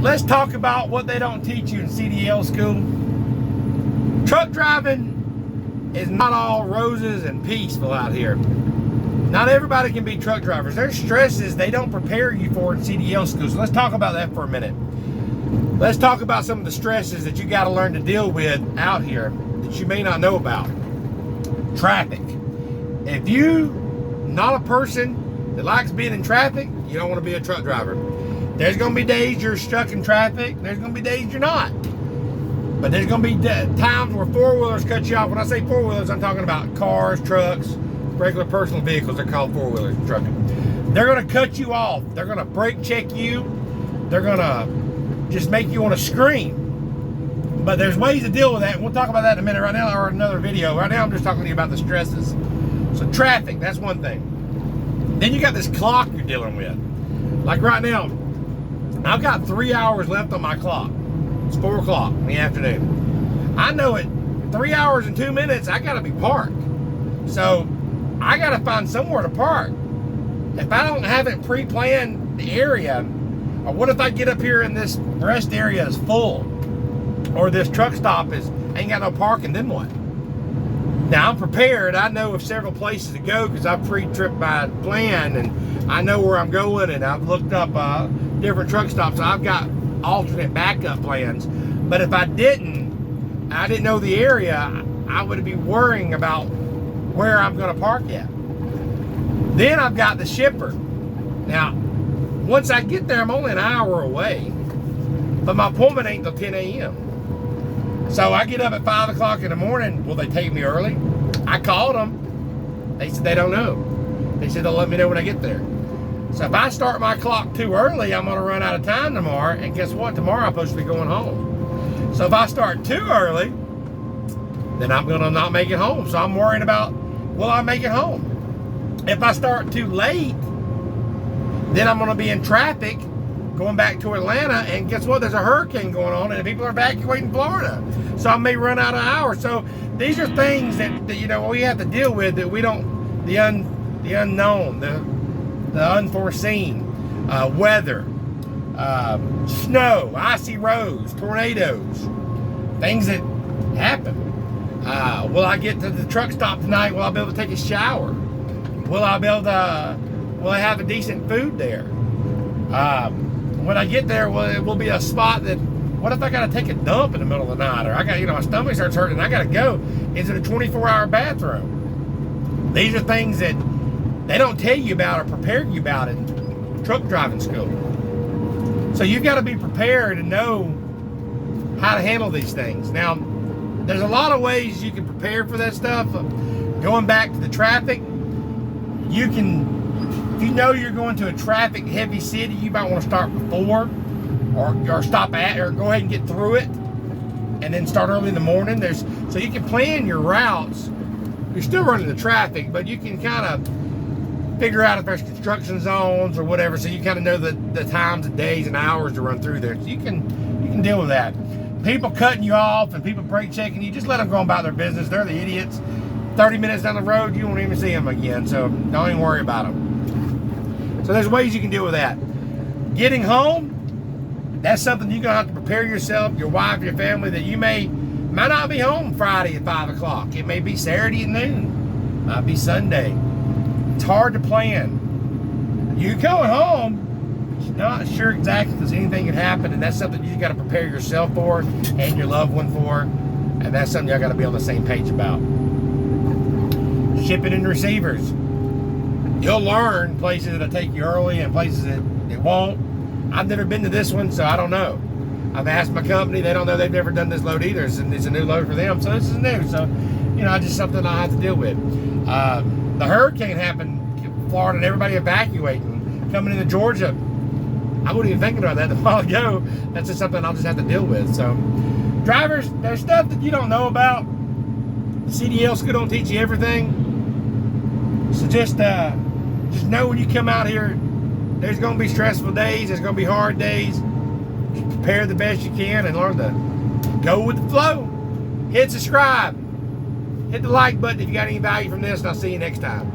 Let's talk about what they don't teach you in CDL school. Truck driving is not all roses and peaceful out here. Not everybody can be truck drivers. There's stresses they don't prepare you for in CDL school. So let's talk about that for a minute. Let's talk about some of the stresses that you got to learn to deal with out here that you may not know about. Traffic. If you not a person that likes being in traffic, you don't want to be a truck driver. There's going to be days you're stuck in traffic. There's going to be days you're not. But there's going to be times where four-wheelers cut you off. When I say four-wheelers, I'm talking about cars, trucks, regular personal vehicles. They're called four-wheelers in trucking. They're going to cut you off. They're going to brake check you. They're going to just make you want to scream. But there's ways to deal with that. We'll talk about that in a minute right now or another video. Right now I'm just talking to you about the stresses. So traffic, that's one thing. Then you got this clock you're dealing with. Like right now, I've got 3 hours left on my clock. It's 4 o'clock in the afternoon. I know it 3 hours and 2 minutes, I gotta be parked. So I gotta find somewhere to park. If I don't have it pre-planned the area, or what if I get up here and this rest area is full, or this truck stop ain't got no parking, then what? Now I'm prepared. I know of several places to go because I've pre-tripped my plan and I know where I'm going, and I've looked up different truck stops. So I've got alternate backup plans. But if I didn't know the area, I would be worrying about where I'm going to park at. Then I've got the shipper. Now, once I get there, I'm only an hour away, but my appointment ain't till 10 a.m. So I get up at 5 o'clock in the morning. Will they take me early? I called them. They said they don't know. They said they'll let me know when I get there. So if I start my clock too early, I'm going to run out of time tomorrow. And guess what? Tomorrow I'm supposed to be going home. So if I start too early, then I'm going to not make it home. So I'm worrying about, will I make it home? If I start too late, then I'm going to be in traffic going back to Atlanta, and guess what? There's a hurricane going on, and people are evacuating Florida. So I may run out of hours. So these are things that we have to deal with that we don't, the unknown, the unforeseen, weather, snow, icy roads, tornadoes, things that happen. Will I get to the truck stop tonight? Will I be able to take a shower? Will I have a decent food there? When I get there, it will be a spot that, what if I got to take a dump in the middle of the night, or I got, my stomach starts hurting and I got to go? Is it a 24-hour bathroom? These are things that they don't tell you about or prepare you about in truck driving school. So you've got to be prepared and know how to handle these things. Now, there's a lot of ways you can prepare for that stuff. Going back to the traffic, you can, if you know you're going to a traffic heavy city, you might want to start before or stop at, or go ahead and get through it and then start early in the morning. So you can plan your routes. You're still running the traffic, but you can kind of figure out if there's construction zones or whatever, so you kind of know the times and days and hours to run through there. So you can deal with that. People cutting you off and people brake checking you, just let them go about their business. They're the idiots. 30 minutes down the road, you won't even see them again, so don't even worry about them. So there's ways you can deal with that. Getting home, that's something you're going to have to prepare yourself, your wife, your family, that you might not be home Friday at 5 o'clock. It may be Saturday at noon. Might be Sunday. It's hard to plan. You going home, you're not sure exactly if there's anything that happen, and that's something you got to prepare yourself for and your loved one for, and that's something y'all got to be on the same page about. Shipping and receivers. You'll learn places that'll take you early and places that won't. I've never been to this one, so I don't know. I've asked my company, they don't know, they've never done this load either. It's a new load for them, so this is new. So, just something I have to deal with. The hurricane happened in Florida and everybody evacuating, coming into Georgia. I wasn't even thinking about that a while ago. That's just something I'll just have to deal with. So, drivers, there's stuff that you don't know about. CDL school don't teach you everything. So just know when you come out here, there's going to be stressful days. There's going to be hard days. Just prepare the best you can and learn to go with the flow. Hit subscribe. Hit the like button if you got any value from this, and I'll see you next time.